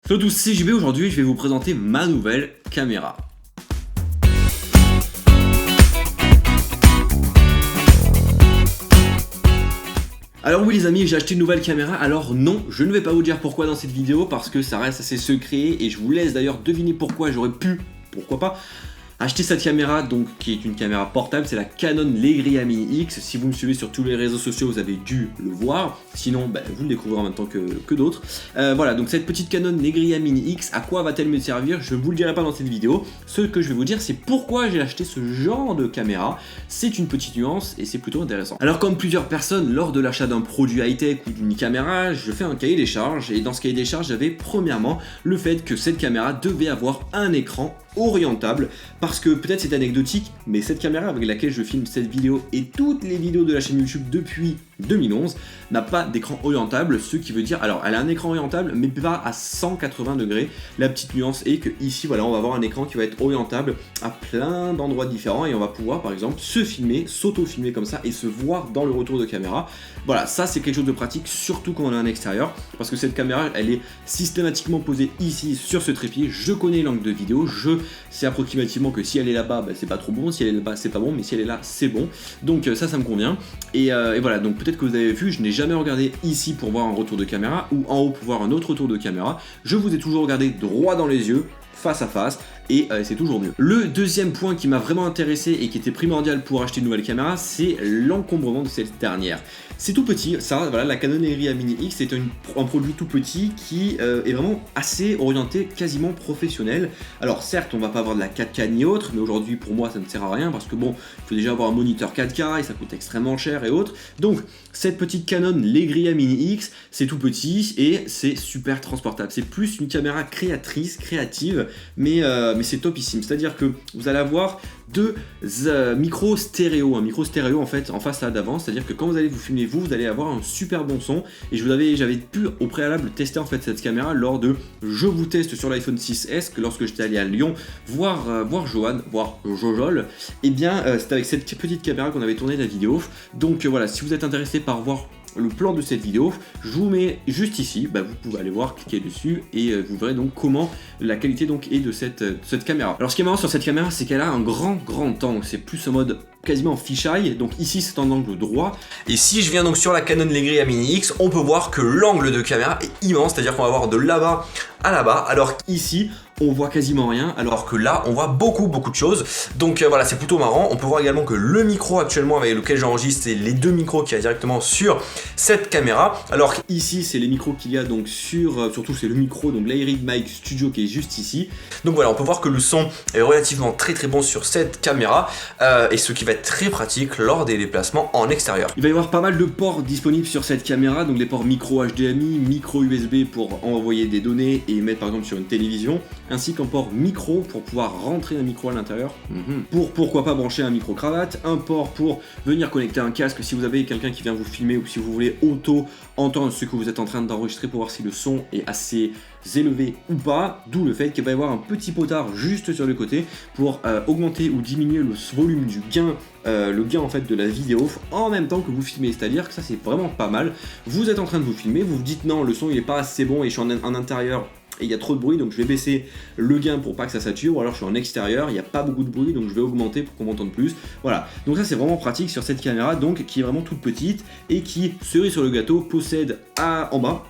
Salut à tous, c'est JB. Aujourd'hui je vais vous présenter ma nouvelle caméra. Alors oui les amis, j'ai acheté une nouvelle caméra. Alors non, je ne vais pas vous dire pourquoi dans cette vidéo parce que ça reste assez secret et je vous laisse d'ailleurs deviner pourquoi j'aurais pu, pourquoi pas, acheter cette caméra, donc qui est une caméra portable. C'est la Canon Legria Mini X. Si vous me suivez sur tous les réseaux sociaux, vous avez dû le voir. Sinon, vous le découvrirez en même temps que d'autres. Voilà, donc cette petite Canon Legria Mini X, à quoi va-t-elle me servir? Je ne vous le dirai pas dans cette vidéo. Ce que je vais vous dire, c'est pourquoi j'ai acheté ce genre de caméra. C'est une petite nuance et c'est plutôt intéressant. Alors comme plusieurs personnes, lors de l'achat d'un produit high-tech ou d'une caméra, je fais un cahier des charges. Et dans ce cahier des charges, j'avais premièrement le fait que cette caméra devait avoir un écran orientable, parce que peut-être c'est anecdotique, mais cette caméra avec laquelle je filme cette vidéo et toutes les vidéos de la chaîne YouTube depuis 2011 n'a pas d'écran orientable, ce qui veut dire, alors elle a un écran orientable mais pas à 180 degrés. La petite nuance est que ici voilà, on va avoir un écran qui va être orientable à plein d'endroits différents et on va pouvoir par exemple se filmer, s'auto-filmer comme ça et se voir dans le retour de caméra. Voilà, ça c'est quelque chose de pratique, surtout quand on est en extérieur, parce que cette caméra elle est systématiquement posée ici sur ce trépied. Je connais l'angle de vidéo, je sais approximativement que si elle est là-bas, c'est pas trop bon, si elle est là-bas, c'est pas bon, mais si elle est là, c'est bon. Donc ça me convient. Et voilà, donc peut-être que vous avez vu, je n'ai jamais regardé ici pour voir un retour de caméra, ou en haut pour voir un autre retour de caméra. Je vous ai toujours regardé droit dans les yeux, face à face, et c'est toujours mieux. Le deuxième point qui m'a vraiment intéressé et qui était primordial pour acheter une nouvelle caméra, c'est l'encombrement de cette dernière. C'est tout petit, ça, voilà, la Canon Legria Mini X c'est un produit tout petit qui est vraiment assez orienté, quasiment professionnel. Alors certes, on va pas avoir de la 4K ni autre, mais aujourd'hui pour moi ça ne sert à rien parce que bon, il faut déjà avoir un moniteur 4K et ça coûte extrêmement cher et autres. Donc cette petite Canon Legria Mini X, c'est tout petit et c'est super transportable. C'est plus une caméra créative, mais c'est topissime. C'est-à-dire que vous allez avoir deux micros stéréo, un micro stéréo en fait en façade avant, c'est-à-dire que quand vous allez vous filmer vous allez avoir un super bon son. Et j'avais pu au préalable tester en fait cette caméra lors de je vous teste sur l'iPhone 6S, que lorsque j'étais allé à Lyon voir Johan, voir Jojol, et bien c'était avec cette petite caméra qu'on avait tourné la vidéo. Donc voilà, si vous êtes intéressé par voir le plan de cette vidéo, je vous mets juste ici, vous pouvez aller voir, cliquer dessus et vous verrez donc comment la qualité donc est de cette caméra. Alors ce qui est marrant sur cette caméra, c'est qu'elle a un grand angle, c'est plus en mode quasiment fisheye, donc ici c'est en angle droit. Et si je viens donc sur la Canon Legria Mini X, on peut voir que l'angle de caméra est immense, c'est-à-dire qu'on va voir de là-bas à là-bas, alors qu'ici on voit quasiment rien, alors que là on voit beaucoup de choses. Donc voilà, c'est plutôt marrant. On peut voir également que le micro actuellement avec lequel j'enregistre, c'est les deux micros qu'il y a directement sur cette caméra, alors ici c'est les micros qu'il y a donc surtout c'est le micro, donc l'Airig Mic Studio qui est juste ici. Donc voilà, on peut voir que le son est relativement très bon sur cette caméra, et ce qui va être très pratique lors des déplacements en extérieur. Il va y avoir pas mal de ports disponibles sur cette caméra, donc des ports micro HDMI, micro USB pour envoyer des données et mettre par exemple sur une télévision, ainsi qu'un port micro pour pouvoir rentrer un micro à l'intérieur, pour pourquoi pas brancher un micro cravate, un port pour venir connecter un casque si vous avez quelqu'un qui vient vous filmer ou si vous voulez auto-entendre ce que vous êtes en train d'enregistrer pour voir si le son est assez élevé ou pas, d'où le fait qu'il va y avoir un petit potard juste sur le côté pour augmenter ou diminuer le volume du gain, le gain en fait de la vidéo en même temps que vous filmez, c'est-à-dire que ça c'est vraiment pas mal. Vous êtes en train de vous filmer, vous vous dites non, le son il est pas assez bon et je suis en intérieur et il y a trop de bruit, donc je vais baisser le gain pour pas que ça sature, ou alors je suis en extérieur, il n'y a pas beaucoup de bruit, donc je vais augmenter pour qu'on m'entende plus. Voilà, donc ça c'est vraiment pratique sur cette caméra, donc qui est vraiment toute petite et qui, cerise sur le gâteau, possède en bas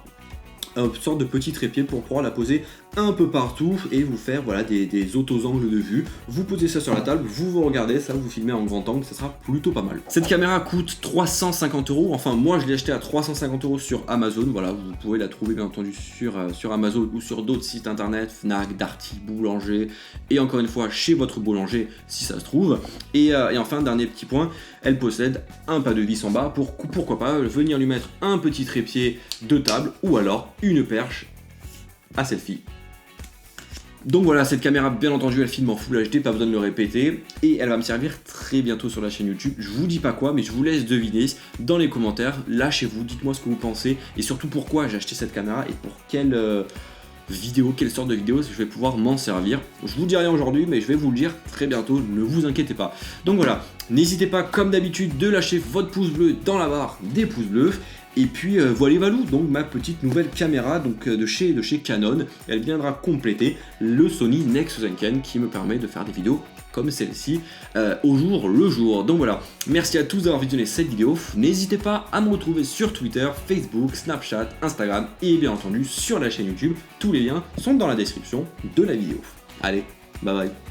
une sorte de petit trépied pour pouvoir la poser un peu partout et vous faire voilà des auto-angles de vue. Vous posez ça sur la table, vous regardez ça, vous filmez en grand angle, ça sera plutôt pas mal. Cette caméra coûte 350 €, enfin moi je l'ai acheté à 350 € sur Amazon. Voilà, vous pouvez la trouver bien entendu sur Amazon ou sur d'autres sites internet, Fnac, Darty, Boulanger, et encore une fois chez votre boulanger si ça se trouve. Et enfin, dernier petit point, elle possède un pas de vis en bas pour pourquoi pas venir lui mettre un petit trépied de table ou alors une perche à selfie. Donc voilà, cette caméra bien entendu elle filme en Full HD, pas besoin de le répéter, et elle va me servir très bientôt sur la chaîne YouTube. Je vous dis pas quoi, mais je vous laisse deviner dans les commentaires, lâchez-vous, dites-moi ce que vous pensez, et surtout pourquoi j'ai acheté cette caméra et pour quelle sorte de vidéo je vais pouvoir m'en servir. Je vous dis rien aujourd'hui, mais je vais vous le dire très bientôt, ne vous inquiétez pas. Donc voilà, n'hésitez pas comme d'habitude de lâcher votre pouce bleu dans la barre des pouces bleus, Et puis voilà, donc ma petite nouvelle caméra donc, de chez Canon, elle viendra compléter le Sony Nex Zenken qui me permet de faire des vidéos comme celle-ci au jour le jour. Donc voilà, merci à tous d'avoir visionné cette vidéo. N'hésitez pas à me retrouver sur Twitter, Facebook, Snapchat, Instagram et bien entendu sur la chaîne YouTube. Tous les liens sont dans la description de la vidéo. Allez, bye bye.